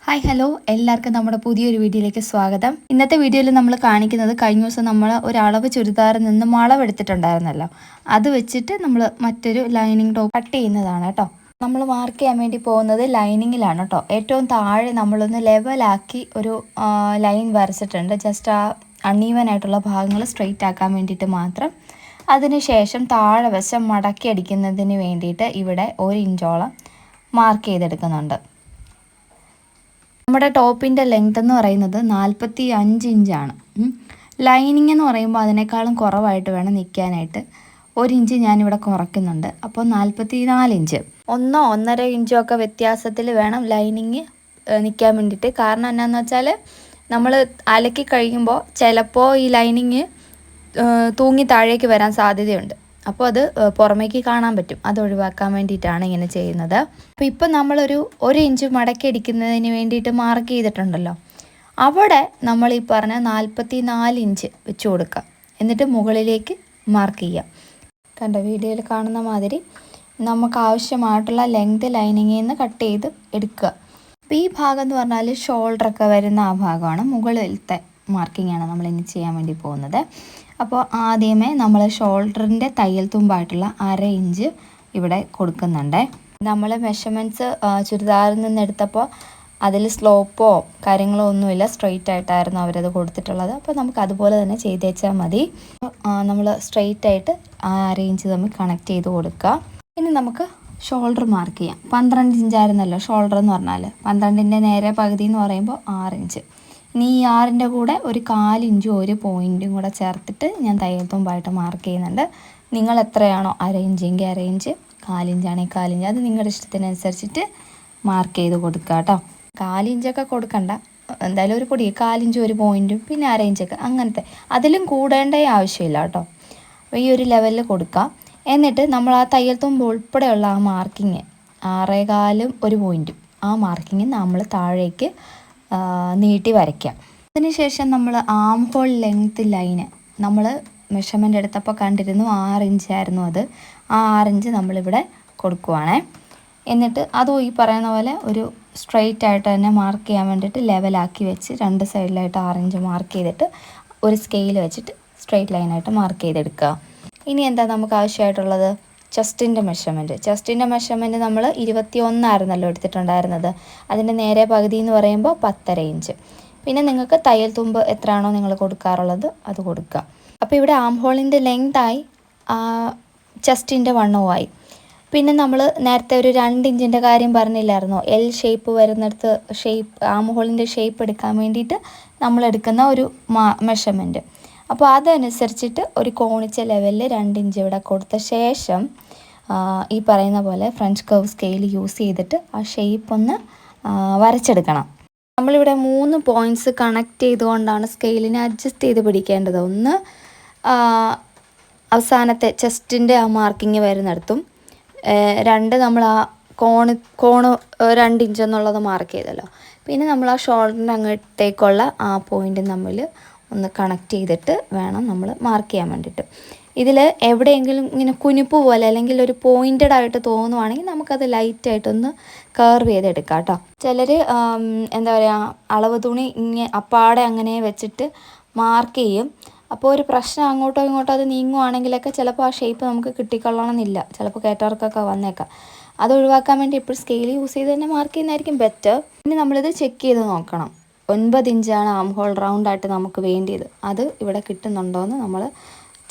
Hi hello എല്ലാവർക്കും നമ്മുടെ പുതിയൊരു വീഡിയോയിലേക്ക് സ്വാഗതം. ഇന്നത്തെ വീഡിയോയിൽ നമ്മൾ കാണിക്കുന്നത് കഴിഞ്ഞ ദിവസം നമ്മൾ ഒരു അളവ് ചുരിദാറിൽ നിന്ന് അളവെടുത്തിട്ടുണ്ടായിരുന്നല്ലോ, അത് വെച്ചിട്ട് നമ്മൾ മറ്റൊരു ലൈനിങ് ടോപ്പ് കട്ട് ചെയ്യുന്നതാണ് കേട്ടോ. നമ്മൾ മാർക്ക് ചെയ്യാൻ വേണ്ടി പോകുന്നത് ലൈനിങ്ങിലാണ് കേട്ടോ. ഏറ്റവും താഴെ നമ്മളൊന്ന് ലെവലാക്കി ഒരു ലൈൻ വരച്ചിട്ടുണ്ട്, ജസ്റ്റ് ആ അൺഈവൻ ആയിട്ടുള്ള ഭാഗങ്ങൾ സ്ട്രെയിറ്റ് ആക്കാൻ വേണ്ടിയിട്ട് മാത്രം. അതിനുശേഷം താഴെ വശം മടക്കി അടിക്കുന്നതിന് വേണ്ടിയിട്ട് ഇവിടെ 1 ഇഞ്ചോളം മാർക്ക് ചെയ്തെടുക്കുന്നുണ്ട്. നമ്മുടെ ടോപ്പിൻ്റെ ലെങ്ത് എന്ന് പറയുന്നത് 45 ഇഞ്ചാണ്. ലൈനിങ് എന്ന് പറയുമ്പോൾ അതിനേക്കാളും കുറവായിട്ട് വേണം നിൽക്കാനായിട്ട്. 1 ഇഞ്ച് ഞാനിവിടെ കുറയ്ക്കുന്നുണ്ട്. അപ്പോൾ 44 ഇഞ്ച്, 1-1.5 ഇഞ്ചോ ഒക്കെ വ്യത്യാസത്തിൽ വേണം ലൈനിങ് നിൽക്കാൻ വേണ്ടിയിട്ട്. കാരണം എന്നാന്ന് വെച്ചാൽ നമ്മൾ അലക്കി കഴിയുമ്പോൾ ചിലപ്പോൾ ഈ ലൈനിങ് തൂങ്ങി താഴേക്ക് വരാൻ സാധ്യതയുണ്ട്. അപ്പോൾ അത് പുറമേക്ക് കാണാൻ പറ്റും. അത് ഒഴിവാക്കാൻ വേണ്ടിയിട്ടാണ് ഇങ്ങനെ ചെയ്യുന്നത്. അപ്പോൾ ഇപ്പം നമ്മളൊരു 1 ഇഞ്ച് മടക്കി അടിക്കുന്നതിന് വേണ്ടിയിട്ട് മാർക്ക് ചെയ്തിട്ടുണ്ടല്ലോ, അവിടെ നമ്മൾ ഈ പറഞ്ഞ 44 ഇഞ്ച് വെച്ച് കൊടുക്കുക. എന്നിട്ട് മുകളിലേക്ക് മാർക്ക് ചെയ്യുക. കണ്ട വീഡിയോയിൽ കാണുന്ന മാതിരി നമുക്ക് ആവശ്യമായിട്ടുള്ള ലെങ്ത് ലൈനിങ്ങിൽ നിന്ന് കട്ട് ചെയ്ത് എടുക്കുക. അപ്പോൾ ഈ ഭാഗം എന്ന് പറഞ്ഞാൽ ഷോൾഡറൊക്കെ വരുന്ന ആ ഭാഗമാണ്, മുകളിലത്തെ മാർക്കിങ്ങാണ് നമ്മൾ ഇനി ചെയ്യാൻ വേണ്ടി പോകുന്നത്. അപ്പോൾ ആദ്യമേ നമ്മൾ ഷോൾഡറിൻ്റെ തയ്യൽ തുമ്പായിട്ടുള്ള 1/2 ഇഞ്ച് ഇവിടെ കൊടുക്കുന്നുണ്ട്. നമ്മൾ മെഷർമെൻറ്റ്സ് ചുരിദാറിൽ നിന്ന് എടുത്തപ്പോൾ അതിൽ സ്ലോപ്പോ കാര്യങ്ങളോ ഒന്നുമില്ല, സ്ട്രെയിറ്റ് ആയിട്ടായിരുന്നു അവരത് കൊടുത്തിട്ടുള്ളത്. അപ്പോൾ നമുക്ക് അതുപോലെ തന്നെ ചെയ്തേച്ചാൽ മതി. നമ്മൾ സ്ട്രെയിറ്റ് ആയിട്ട് ആ 1/2 ഇഞ്ച് തമ്മിൽ കണക്ട് ചെയ്ത് കൊടുക്കുക. ഇനി നമുക്ക് ഷോൾഡർ മാർക്ക് ചെയ്യാം. 12 ഇഞ്ചായിരുന്നല്ലോ ഷോൾഡർ എന്ന് പറഞ്ഞാൽ, 12ൻ്റെ നേരെ പകുതി എന്ന് പറയുമ്പോൾ 6 ഇഞ്ച്. ഇനി ഈ 6ൻ്റെ കൂടെ ഒരു 4 ഇഞ്ചും ഒരു പോയിൻറ്റും കൂടെ ചേർത്തിട്ട് ഞാൻ തയ്യൽ തുമ്പായിട്ട് മാർക്ക് ചെയ്യുന്നുണ്ട്. നിങ്ങൾ എത്രയാണോ 1/2 ഇഞ്ചെങ്കിൽ 1/2 ഇഞ്ച്, 4 ഇഞ്ചാണെങ്കിൽ 4 ഇഞ്ച്, അത് നിങ്ങളുടെ ഇഷ്ടത്തിനനുസരിച്ചിട്ട് മാർക്ക് ചെയ്ത് കൊടുക്കുക കേട്ടോ. 4 ഇഞ്ചൊക്കെ കൊടുക്കണ്ട, എന്തായാലും ഒരു പൊടി 4 ഇഞ്ചും ഒരു പോയിൻറ്റും പിന്നെ 1/2 ഇഞ്ചൊക്കെ അങ്ങനത്തെ, അതിലും കൂടേണ്ട ആവശ്യമില്ല കേട്ടോ. അപ്പോൾ ഈ ഒരു ലെവലിൽ കൊടുക്കുക. എന്നിട്ട് നമ്മൾ ആ തയ്യൽ തുമ്പ് ഉൾപ്പെടെയുള്ള ആ മാർക്കിങ് 6.25 ഒരു പോയിൻറ്റും ആ മാർക്കിങ് നമ്മൾ താഴേക്ക് നീട്ടി വരയ്ക്കാം. അതിനുശേഷം നമ്മൾ ആം ഹോൾ ലെങ്ത് ലൈന് നമ്മൾ മെഷർമെൻ്റ് എടുത്തപ്പോൾ കണ്ടിരുന്നു 6 ഇഞ്ചായിരുന്നു അത്. ആ 6 ഇഞ്ച് നമ്മളിവിടെ കൊടുക്കുവാണേ. എന്നിട്ട് അതും ഈ പറയുന്ന പോലെ ഒരു സ്ട്രെയിറ്റ് ആയിട്ട് തന്നെ മാർക്ക് ചെയ്യാൻ വേണ്ടിയിട്ട് ലെവലാക്കി വെച്ച് 2 സൈഡിലായിട്ട് 6 ഇഞ്ച് മാർക്ക് ചെയ്തിട്ട് ഒരു സ്കെയിൽ വെച്ചിട്ട് സ്ട്രെയിറ്റ് ലൈനായിട്ട് മാർക്ക് ചെയ്തെടുക്കുക. ഇനി എന്താ നമുക്ക് ആവശ്യമായിട്ടുള്ളത്? ചെസ്റ്റിൻ്റെ മെഷർമെൻറ്റ് നമ്മൾ 21 ആയിരുന്നല്ലോ എടുത്തിട്ടുണ്ടായിരുന്നത്. അതിൻ്റെ നേരെ പകുതി എന്ന് പറയുമ്പോൾ 10.5 ഇഞ്ച്. പിന്നെ നിങ്ങൾക്ക് തയ്യൽ തുമ്പ് എത്രയാണോ നിങ്ങൾ കൊടുക്കാറുള്ളത് അത് കൊടുക്കുക. അപ്പോൾ ഇവിടെ ആം ഹോളിൻ്റെ ലെങ്തായി, ചെസ്റ്റിൻ്റെ വണ്ണവുമായി. പിന്നെ നമ്മൾ നേരത്തെ ഒരു 2 ഇഞ്ചിൻ്റെ കാര്യം പറഞ്ഞില്ലായിരുന്നോ, എൽ ഷേപ്പ് വരുന്നിടത്ത് ആം ഹോളിൻ്റെ ഷേപ്പ് എടുക്കാൻ വേണ്ടിയിട്ട് നമ്മൾ എടുക്കുന്ന ഒരു മെഷർമെൻറ്റ്. അപ്പോൾ അതനുസരിച്ചിട്ട് ഒരു കോണിച്ച ലെവലിൽ 2 ഇഞ്ച് ഇവിടെ കൊടുത്ത ശേഷം ഈ പറയുന്ന പോലെ ഫ്രഞ്ച് കർവ് സ്കെയിൽ യൂസ് ചെയ്തിട്ട് ആ ഷേപ്പ് ഒന്ന് വരച്ചെടുക്കണം. നമ്മളിവിടെ 3 പോയിൻറ്റ്സ് കണക്ട് ചെയ്തുകൊണ്ടാണ് സ്കെയിലിനെ അഡ്ജസ്റ്റ് ചെയ്ത് പിടിക്കേണ്ടത്. ഒന്ന് അവസാനത്തെ ചെസ്റ്റിൻ്റെ ആ മാർക്കിങ് വരുന്നിടത്തും, 2 നമ്മൾ ആ കോണ് 2 ഇഞ്ച് എന്നുള്ളത് മാർക്ക് ചെയ്തല്ലോ. പിന്നെ നമ്മൾ ആ ഷോൾഡറിൻ്റെ അങ്ങോട്ടേക്കുള്ള ആ പോയിൻ്റ് തമ്മിൽ ഒന്ന് കണക്ട് ചെയ്തിട്ട് വേണം നമ്മൾ മാർക്ക് ചെയ്യാൻ വേണ്ടിയിട്ട്. ഇതിൽ എവിടെയെങ്കിലും ഇങ്ങനെ കുനിപ്പ് പോലെ അല്ലെങ്കിൽ ഒരു പോയിൻറ്റഡ് ആയിട്ട് തോന്നുവാണെങ്കിൽ നമുക്കത് ലൈറ്റായിട്ടൊന്ന് കർവ് ചെയ്തെടുക്കാം കേട്ടോ. ചിലർ എന്താ പറയുക, അളവ് തുണി അപ്പാടെ അങ്ങനെ വെച്ചിട്ട് മാർക്ക് ചെയ്യും. അപ്പോൾ ഒരു പ്രശ്നം അങ്ങോട്ടോ ഇങ്ങോട്ടോ അത് നീങ്ങുവാണെങ്കിലൊക്കെ ചിലപ്പോൾ ആ ഷേപ്പ് നമുക്ക് കിട്ടിക്കൊള്ളണമെന്നില്ല, ചിലപ്പോൾ കേട്ടവർക്കൊക്കെ വന്നേക്കാം. അത് ഒഴിവാക്കാൻ വേണ്ടി എപ്പോഴും സ്കെയിൽ യൂസ് ചെയ്ത് തന്നെ മാർക്ക് ചെയ്യുന്നതായിരിക്കും ബെറ്റർ. ഇനി നമ്മളിത് ചെക്ക് ചെയ്ത് നോക്കണം. 9 ഇഞ്ചാണ് ആം ഹോൾ റൗണ്ടായിട്ട് നമുക്ക് വേണ്ടിയത്. അത് ഇവിടെ കിട്ടുന്നുണ്ടോ എന്ന് നമ്മൾ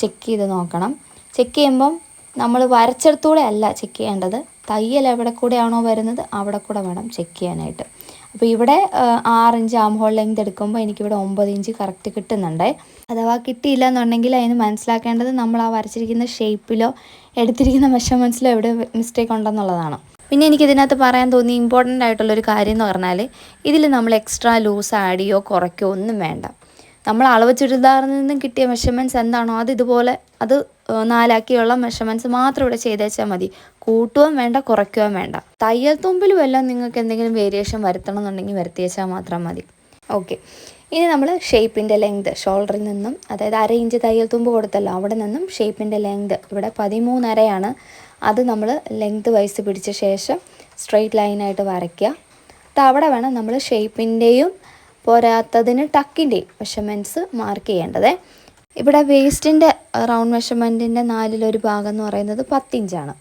ചെക്ക് ചെയ്ത് നോക്കണം. ചെക്ക് ചെയ്യുമ്പം നമ്മൾ വരച്ചെടുത്തൂടെ അല്ല ചെക്ക് ചെയ്യേണ്ടത്, തയ്യൽ എവിടെ കൂടെയാണോ വരുന്നത് അവിടെ കൂടെ വേണം ചെക്ക് ചെയ്യാനായിട്ട്. അപ്പോൾ ഇവിടെ 6 ഇഞ്ച് ആം ഹോൾ ലെങ്ത് എടുക്കുമ്പോൾ എനിക്കിവിടെ 9 ഇഞ്ച് കറക്റ്റ് കിട്ടുന്നുണ്ട്. അഥവാ കിട്ടിയില്ല എന്നുണ്ടെങ്കിൽ അതിന് മനസ്സിലാക്കേണ്ടത് നമ്മൾ ആ വരച്ചിരിക്കുന്ന ഷേപ്പിലോ എടുത്തിരിക്കുന്ന മെഷർമെൻറ്റ്സിലോ എവിടെ മിസ്റ്റേക്ക് ഉണ്ടെന്നുള്ളതാണ്. പിന്നെ എനിക്കിതിനകത്ത് പറയാൻ തോന്നി ഇമ്പോർട്ടൻ്റ് ആയിട്ടുള്ളൊരു കാര്യം എന്ന് പറഞ്ഞാൽ, ഇതിൽ നമ്മൾ എക്സ്ട്രാ ലൂസ് ആഡ് ചെയ്യോ കുറയ്ക്കോ ഒന്നും വേണ്ട. നമ്മൾ അളവ് ചുരിദാറിൽ നിന്നും കിട്ടിയ മെഷർമെൻറ്റ്സ് എന്താണോ അത് ഇതുപോലെ 4 ആക്കിയുള്ള മെഷർമെൻറ്റ്സ് മാത്രം ഇവിടെ ചെയ്തേച്ചാൽ മതി. കൂട്ടുകയും വേണ്ട കുറയ്ക്കുകയും വേണ്ട. തയ്യൽ തുമ്പിലും എല്ലാം നിങ്ങൾക്ക് എന്തെങ്കിലും വേരിയേഷൻ വരുത്തണം എന്നുണ്ടെങ്കിൽ വരുത്തിയേച്ചാൽ മാത്രം മതി. ഓക്കെ, ഇനി നമ്മൾ ഷേപ്പിൻ്റെ ലെങ്ത് ഷോൾഡറിൽ നിന്നും, അതായത് 1/2 ഇഞ്ച് തയ്യൽ തുമ്പ് കൊടുത്തല്ലോ, അവിടെ നിന്നും ഷേപ്പിൻ്റെ ലെങ്ത് ഇവിടെ 13.5 ആണ്. അത് നമ്മൾ ലെങ്ത് വൈസ് പിടിച്ച ശേഷം സ്ട്രെയിറ്റ് ലൈനായിട്ട് വരയ്ക്കുക. അവിടെ വേണം നമ്മൾ ഷേപ്പിൻ്റെയും പോരാത്തതിന് ടക്കിൻ്റെയും മെഷർമെൻറ്റ്സ് മാർക്ക് ചെയ്യേണ്ടത്. ഇവിടെ വേസ്റ്റിൻ്റെ റൗണ്ട് മെഷർമെൻറ്റിൻ്റെ 4/1 ഭാഗം എന്ന് പറയുന്നത് 10 ഇഞ്ചാണ്.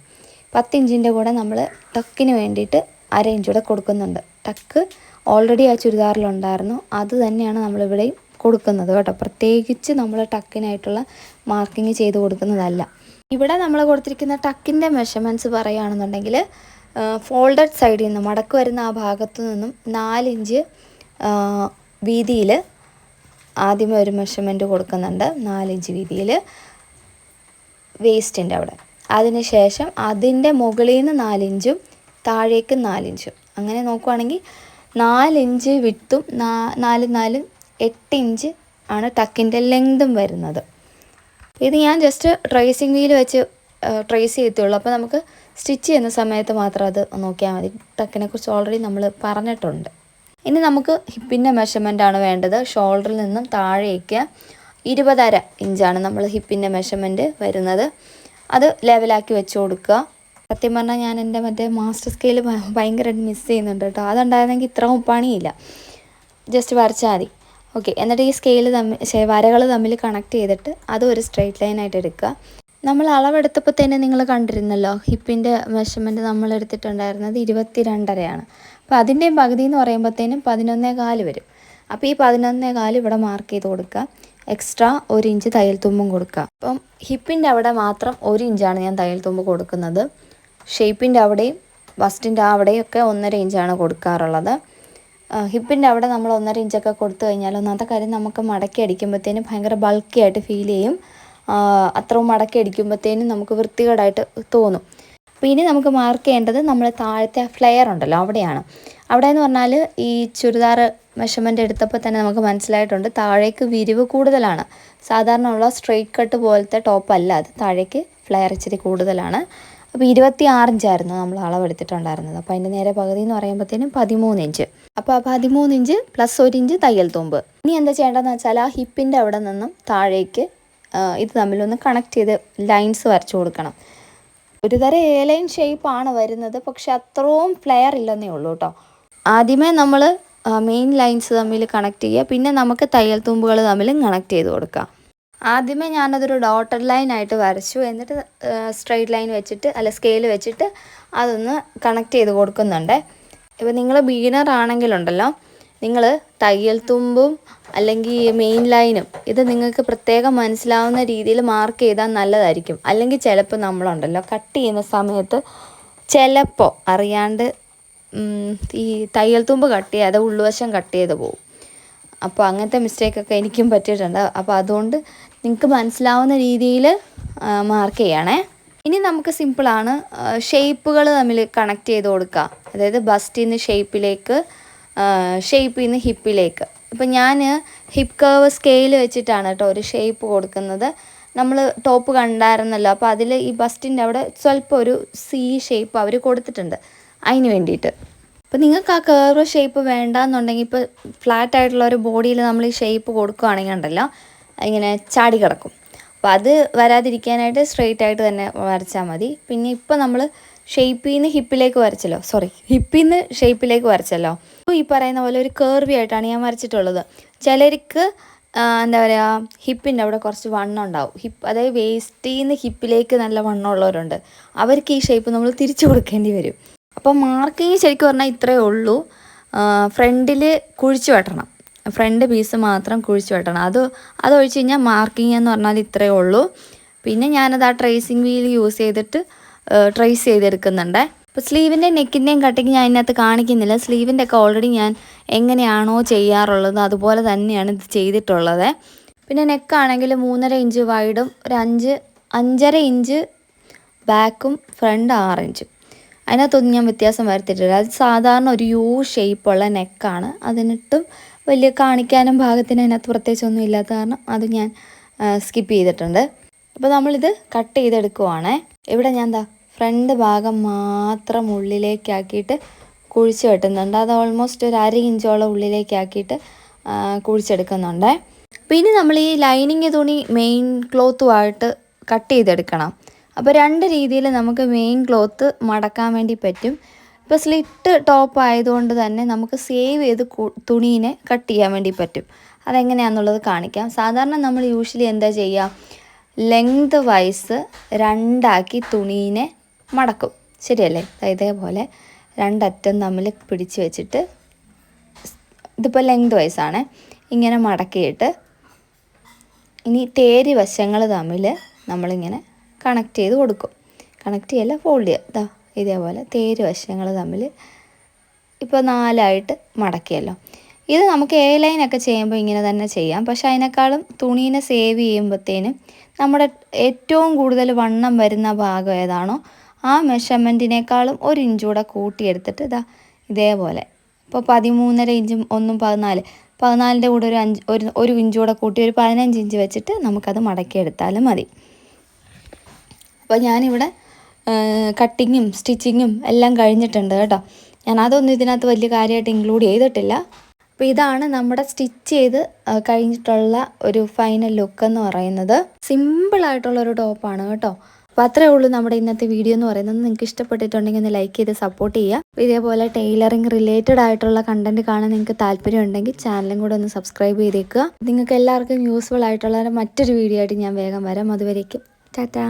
10 ഇഞ്ചിൻ്റെ കൂടെ നമ്മൾ ടക്കിന് വേണ്ടിയിട്ട് 1/2 ഇഞ്ച് കൂടെ കൊടുക്കുന്നുണ്ട്. ടക്ക് ഓൾറെഡി ആ ചുരിദാറിലുണ്ടായിരുന്നു, അത് തന്നെയാണ് നമ്മളിവിടെയും കൊടുക്കുന്നത് കേട്ടോ. പ്രത്യേകിച്ച് നമ്മൾ ടക്കിനായിട്ടുള്ള മാർക്കിങ് ചെയ്ത് കൊടുക്കുന്നതല്ല. ഇവിടെ നമ്മൾ കൊടുത്തിരിക്കുന്ന ടക്കിൻ്റെ മെഷർമെൻറ്റ്സ് പറയുകയാണെന്നുണ്ടെങ്കിൽ ഫോൾഡഡ് സൈഡിൽ നിന്ന് മടക്ക് വരുന്ന ആ ഭാഗത്തു നിന്നും 4 ഇഞ്ച് വീതിയിൽ ആദ്യമേ ഒരു മെഷർമെൻറ്റ് കൊടുക്കുന്നുണ്ട്, 4 ഇഞ്ച് വീതിയിൽ വേസ്റ്റിൻ്റെ അവിടെ. അതിനുശേഷം അതിൻ്റെ മുകളിൽ നിന്ന് 4 ഇഞ്ചും താഴേക്ക് 4 ഇഞ്ചും. അങ്ങനെ നോക്കുവാണെങ്കിൽ 4 ഇഞ്ച് വിട്ടും 4 8 ഇഞ്ച് ആണ് ടക്കിൻ്റെ ലെങ്തും വരുന്നത്. ഇത് ഞാൻ ജസ്റ്റ് ട്രേസിങ് വീൽ വെച്ച് ട്രേസ് ചെയ്യത്തുള്ളൂ. അപ്പോൾ നമുക്ക് സ്റ്റിച്ച് ചെയ്യുന്ന സമയത്ത് മാത്രം അത് നോക്കിയാൽ മതി. ടക്കിനെക്കുറിച്ച് ഓൾറെഡി നമ്മൾ പറഞ്ഞിട്ടുണ്ട്. ഇനി നമുക്ക് ഹിപ്പിൻ്റെ മെഷർമെൻറ്റാണ് വേണ്ടത്. ഷോൾഡറിൽ നിന്നും താഴേക്ക് 20.5 ഇഞ്ചാണ് നമ്മൾ ഹിപ്പിൻ്റെ മെഷർമെൻറ്റ് വരുന്നത്. അത് ലെവലാക്കി വെച്ച് കൊടുക്കുക. സത്യം പറഞ്ഞാൽ ഞാൻ എൻ്റെ മറ്റേ മാസ്റ്റർ സ്കെയിൽ ഭയങ്കരമായിട്ട് മിസ് ചെയ്യുന്നുണ്ട് കേട്ടോ. അതുണ്ടായിരുന്നെങ്കിൽ ഇത്രയും പണിയില്ല, ജസ്റ്റ് വരച്ചാൽ മതി. ഓക്കെ, എന്നിട്ട് ഈ സ്കെയിൽ വരകൾ തമ്മിൽ കണക്ട് ചെയ്തിട്ട് അത് ഒരു സ്ട്രെയിറ്റ് ലൈനായിട്ട് എടുക്കുക. നമ്മൾ അളവെടുത്തപ്പോൾ തന്നെ നിങ്ങൾ കണ്ടിരുന്നല്ലോ, ഹിപ്പിൻ്റെ മെഷർമെൻറ്റ് നമ്മൾ എടുത്തിട്ടുണ്ടായിരുന്നത് 22.5 അപ്പോൾ അതിൻ്റെയും പകുതി എന്ന് പറയുമ്പോഴത്തേനും 11.4 വരും. അപ്പോൾ ഈ 11.4 ഇവിടെ മാർക്ക് ചെയ്ത് കൊടുക്കുക. എക്സ്ട്രാ 1 ഇഞ്ച് തയ്യൽ തുമ്പും കൊടുക്കുക. അപ്പം ഹിപ്പിൻ്റെ അവിടെ മാത്രം 1 ഇഞ്ചാണ് ഞാൻ തയ്യൽ തുമ്പ് കൊടുക്കുന്നത്. ഷേപ്പിൻ്റെ അവിടെയും ബസ്റ്റിൻ്റെ അവിടെയും ഒക്കെ 1.5 ഇഞ്ചാണ് കൊടുക്കാറുള്ളത്. ഹിപ്പിൻ്റെ അവിടെ നമ്മൾ 1.5 ഇഞ്ചൊക്കെ കൊടുത്തു കഴിഞ്ഞാൽ ഒന്നാമത്തെ കാര്യം നമുക്ക് മടക്കി അടിക്കുമ്പോഴത്തേനും ഭയങ്കര ബൾക്കി ആയിട്ട് ഫീൽ ചെയ്യും. അത്രയും മടക്കി അടിക്കുമ്പോഴത്തേനും നമുക്ക് വൃത്തികേടായിട്ട് തോന്നും. അപ്പോൾ ഇനി നമുക്ക് മാർക്ക് ചെയ്യേണ്ടത് നമ്മൾ താഴത്തെ ഫ്ലെയർ ഉണ്ടല്ലോ, അവിടെയാണ്. അവിടെ എന്ന് പറഞ്ഞാൽ ഈ ചുരിദാർ മെഷർമെൻറ്റ് എടുത്തപ്പോൾ തന്നെ നമുക്ക് മനസ്സിലായിട്ടുണ്ട്, താഴേക്ക് വിരിവ് കൂടുതലാണ്. സാധാരണ ഉള്ള സ്ട്രെയിറ്റ് കട്ട് പോലത്തെ ടോപ്പല്ല അത്, താഴേക്ക് ഫ്ലെയർ ഇച്ചിരി കൂടുതലാണ്. അപ്പോൾ 26 ഇഞ്ചായിരുന്നു നമ്മൾ അളവെടുത്തിട്ടുണ്ടായിരുന്നത്. അപ്പോൾ അതിൻ്റെ നേരെ പകുതി എന്ന് പറയുമ്പോഴത്തേനും 13 ഇഞ്ച്. അപ്പോൾ ആ 13 ഇഞ്ച് പ്ലസ് 1 ഇഞ്ച് തയ്യൽ തുമ്പ്. ഇനി എന്താ ചെയ്യേണ്ടതെന്ന് വെച്ചാൽ ആ ഹിപ്പിൻ്റെ അവിടെ നിന്നും താഴേക്ക് ഇത് തമ്മിലൊന്ന് കണക്ട് ചെയ്ത് ലൈൻസ് വരച്ചു കൊടുക്കണം. ഒരു തരം എ ലൈൻ ഷേപ്പാണ് വരുന്നത്, പക്ഷെ അത്രയും ഫ്ലെയർ ഇല്ലെന്നേ ഉള്ളൂ കേട്ടോ. ആദ്യമേ നമ്മൾ മെയിൻ ലൈൻസ് തമ്മിൽ കണക്ട് ചെയ്യുക, പിന്നെ നമുക്ക് തയ്യൽ തുമ്പുകൾ തമ്മിലും കണക്ട് ചെയ്ത് കൊടുക്കാം. ആദ്യമേ ഞാനതൊരു ഡോട്ടഡ് ലൈനായിട്ട് വരച്ചു, എന്നിട്ട് സ്ട്രെയിറ്റ് ലൈൻ വെച്ചിട്ട് സ്കെയിൽ വെച്ചിട്ട് അതൊന്ന് കണക്ട് ചെയ്ത് കൊടുക്കുന്നുണ്ട്. ഇപ്പോൾ നിങ്ങൾ ബിഗിനർ ആണെങ്കിലുണ്ടല്ലോ, നിങ്ങൾ തയ്യൽ തുമ്പും അല്ലെങ്കിൽ മെയിൻ ലൈനും ഇത് നിങ്ങൾക്ക് പ്രത്യേകം മനസ്സിലാവുന്ന രീതിയിൽ മാർക്ക് ചെയ്താൽ നല്ലതായിരിക്കും. അല്ലെങ്കിൽ ചിലപ്പോൾ നമ്മളുണ്ടല്ലോ കട്ട് ചെയ്യുന്ന സമയത്ത് ചിലപ്പോൾ അറിയാണ്ട് ഈ തയ്യൽ തുമ്പ് കട്ട് ചെയ്യാതെ ഉള്ളുവശം കട്ട് ചെയ്ത് പോകും. അപ്പോൾ അങ്ങനത്തെ മിസ്റ്റേക്കൊക്കെ എനിക്കും പറ്റിയിട്ടുണ്ട്. അപ്പോൾ അതുകൊണ്ട് നിങ്ങൾക്ക് മനസ്സിലാവുന്ന രീതിയിൽ മാർക്ക് ചെയ്യണേ. ഇനി നമുക്ക് സിമ്പിളാണ്, ഷേപ്പുകൾ തമ്മിൽ കണക്ട് ചെയ്ത് കൊടുക്കുക. അതായത് ബസ്റ്റിൽ നിന്ന് ഷേപ്പിലേക്ക്, ഷേപ്പിൽ നിന്ന് ഹിപ്പിലേക്ക്. ഇപ്പം ഞാൻ ഹിപ്പ് കർവ് സ്കെയിൽ വെച്ചിട്ടാണ് കേട്ടോ ഒരു ഷേപ്പ് കൊടുക്കുന്നത്. നമ്മൾ ടോപ്പ് കണ്ടായിരുന്നല്ലോ, അപ്പോൾ അതിൽ ഈ ബസ്റ്റിൻ്റെ അവിടെ സ്വല്പം ഒരു സി ഷേപ്പ് അവർ കൊടുത്തിട്ടുണ്ട് അതിന് വേണ്ടിയിട്ട്. അപ്പോൾ നിങ്ങൾക്ക് ആ കർവ് ഷേപ്പ് വേണ്ടാന്നുണ്ടെങ്കിൽ ഇപ്പോൾ ഫ്ലാറ്റ് ആയിട്ടുള്ള ഒരു ബോഡിയിൽ നമ്മൾ ഈ ഷേപ്പ് കൊടുക്കുകയാണെങ്കിൽ ഉണ്ടല്ലോ ഇങ്ങനെ ചാടി കിടക്കും. അപ്പോൾ അത് വരാതിരിക്കാനായിട്ട് സ്ട്രെയിറ്റ് ആയിട്ട് തന്നെ വരച്ചാൽ മതി. പിന്നെ ഇപ്പോൾ നമ്മൾ ഷേപ്പിൽ നിന്ന് ഹിപ്പിലേക്ക് വരച്ചല്ലോ, ഹിപ്പിൽ നിന്ന് ഷേപ്പിലേക്ക് വരച്ചല്ലോ. ഈ പറയുന്ന പോലെ ഒരു കർവി ആയിട്ടാണ് ഞാൻ വരച്ചിട്ടുള്ളത്. ചിലർക്ക് എന്താ പറയുക, ഹിപ്പിൻ്റെ അവിടെ കുറച്ച് വണ്ണം ഉണ്ടാവും. അതായത് വേസ്റ്റിൽ നിന്ന് ഹിപ്പിലേക്ക് നല്ല വണ്ണമുള്ളവരുണ്ട്. അവർക്ക് ഈ ഷേപ്പ് നമ്മൾ തിരിച്ചു കൊടുക്കേണ്ടി വരും. അപ്പോൾ മാർക്കിങ് ശരിക്കും പറഞ്ഞാൽ ഇത്രയേ ഉള്ളൂ. ഫ്രണ്ടിൽ കുഴിച്ച് വെട്ടണം, ഫ്രണ്ട് പീസ് മാത്രം കുഴിച്ച് വെട്ടണം. അതൊഴിച്ച് കഴിഞ്ഞാൽ മാർക്കിങ് എന്ന് പറഞ്ഞാൽ ഇത്രയേ ഉള്ളൂ. പിന്നെ ഞാനത് ആ ട്രേസിങ് വീൽ യൂസ് ചെയ്തിട്ട് ട്രേസ് ചെയ്തെടുക്കുന്നുണ്ട്. ഇപ്പോൾ സ്ലീവിൻ്റെ നെക്കിൻ്റെയും കട്ടിങ് ഞാൻ ഇതിനകത്ത് കാണിക്കുന്നില്ല. സ്ലീവിൻ്റെ ഒക്കെ ഓൾറെഡി ഞാൻ എങ്ങനെയാണോ ചെയ്യാറുള്ളത് അതുപോലെ തന്നെയാണ് ഇത് ചെയ്തിട്ടുള്ളത്. പിന്നെ നെക്കാണെങ്കിൽ 3.5 ഇഞ്ച് വൈഡും ഒരു 5.5 ഇഞ്ച് ബാക്കും ഫ്രണ്ട് 6 ഇഞ്ചും. അതിനകത്തൊന്നും ഞാൻ വ്യത്യാസം വരുത്തിയിട്ടില്ല. അത് സാധാരണ ഒരു യു ഷേപ്പുള്ള നെക്കാണ്. അതിനിട്ടും വലിയ കാണിക്കാനും ഭാഗത്തിന് അതിനകത്ത് പ്രത്യേകിച്ചൊന്നും ഇല്ലാത്ത കാരണം അത് ഞാൻ സ്കിപ്പ് ചെയ്തിട്ടുണ്ട്. അപ്പോൾ നമ്മളിത് കട്ട് ചെയ്തെടുക്കുവാണ്. ഇവിടെ ഞാൻ ഫ്രണ്ട് ഭാഗം മാത്രം ഉള്ളിലേക്കാക്കിയിട്ട് കുഴിച്ച് വെട്ടുന്നുണ്ട്. അത് ഓൾമോസ്റ്റ് ഒരു 1/2 ഇഞ്ചോളം ഉള്ളിലേക്കാക്കിയിട്ട് കുഴിച്ചെടുക്കുന്നുണ്ട്. പിന്നെ നമ്മൾ ഈ ലൈനിങ് തുണി മെയിൻ ക്ലോത്തുമായിട്ട് കട്ട് ചെയ്തെടുക്കണം. അപ്പോൾ 2 രീതിയിൽ നമുക്ക് മെയിൻ ക്ലോത്ത് മടക്കാൻ വേണ്ടി പറ്റും. ഇപ്പോൾ സ്ലിറ്റ് ടോപ്പ് ആയതുകൊണ്ട് തന്നെ നമുക്ക് സേവ് ചെയ്ത് തുണീനെ കട്ട് ചെയ്യാൻ വേണ്ടി പറ്റും. അതെങ്ങനെയാണെന്നുള്ളത് കാണിക്കാം. സാധാരണ നമ്മൾ യൂഷ്വലി എന്താ ചെയ്യുക, ലെങ്ത് വൈസ് രണ്ടാക്കി തുണീനെ മടക്കും, ശരിയല്ലേ? ഇതേപോലെ രണ്ടറ്റം തമ്മിൽ പിടിച്ച് വെച്ചിട്ട്, ഇതിപ്പോൾ ലെങ്ത് വൈസാണ്, ഇങ്ങനെ മടക്കിയിട്ട് ഇനി തേര് വശങ്ങൾ തമ്മിൽ നമ്മളിങ്ങനെ കണക്ട് ചെയ്ത് കൊടുക്കും. കണക്ട് ചെയ്യല്ല, ഫോൾഡ് ചെയ്യുക. ഇതേപോലെ തേര് വശങ്ങൾ തമ്മിൽ ഇപ്പോൾ 4 മടക്കിയല്ലോ. ഇത് നമുക്ക് എ ലൈനൊക്കെ ചെയ്യുമ്പോൾ ഇങ്ങനെ തന്നെ ചെയ്യാം. പക്ഷേ അതിനേക്കാളും തുണീനെ സേവ് ചെയ്യുമ്പോഴത്തേനും നമ്മുടെ ഏറ്റവും കൂടുതൽ വണ്ണം വരുന്ന ഭാഗം ഏതാണോ ആ മെഷർമെൻറ്റിനേക്കാളും 1 ഇഞ്ച് കൂടെ കൂട്ടിയെടുത്തിട്ട് ഇതേപോലെ, ഇപ്പോൾ 13.5 ഇഞ്ചും 14 കൂടെ ഒരു ഇഞ്ച് കൂടെ കൂട്ടി ഒരു 15 ഇഞ്ച് വെച്ചിട്ട് നമുക്കത് മടക്കിയെടുത്താലും മതി. അപ്പോൾ ഞാനിവിടെ കട്ടിങ്ങും സ്റ്റിച്ചിങ്ങും എല്ലാം കഴിഞ്ഞിട്ടുണ്ട് കേട്ടോ. ഞാൻ അതൊന്നും ഇതിനകത്ത് വലിയ കാര്യമായിട്ട് ഇൻക്ലൂഡ് ചെയ്തിട്ടില്ല. അപ്പോൾ ഇതാണ് നമ്മുടെ സ്റ്റിച്ച് ചെയ്ത് കഴിഞ്ഞിട്ടുള്ള ഒരു ഫൈനൽ ലുക്ക് എന്ന് പറയുന്നത്. സിമ്പിളായിട്ടുള്ളൊരു ടോപ്പാണ് കേട്ടോ. അപ്പോൾ അത്രയേ ഉള്ളൂ നമ്മുടെ ഇന്നത്തെ വീഡിയോ എന്ന് പറയുന്നത്. നിങ്ങൾക്ക് ഇഷ്ടപ്പെട്ടിട്ടുണ്ടെങ്കിൽ ഒന്ന് ലൈക്ക് ചെയ്ത് സപ്പോർട്ട് ചെയ്യുക. ഇതേപോലെ ടൈലറിങ് റിലേറ്റഡ് ആയിട്ടുള്ള കണ്ടന്റ് കാണാൻ നിങ്ങൾക്ക് താല്പര്യം ഉണ്ടെങ്കിൽ ചാനലും കൂടെ ഒന്ന് സബ്സ്ക്രൈബ് ചെയ്തേക്കുക. നിങ്ങൾക്ക് എല്ലാവർക്കും യൂസ്ഫുൾ ആയിട്ടുള്ള മറ്റൊരു വീഡിയോ ആയിട്ട് ഞാൻ വേഗം വരാം. അതുവരേക്കും ടാറ്റാ.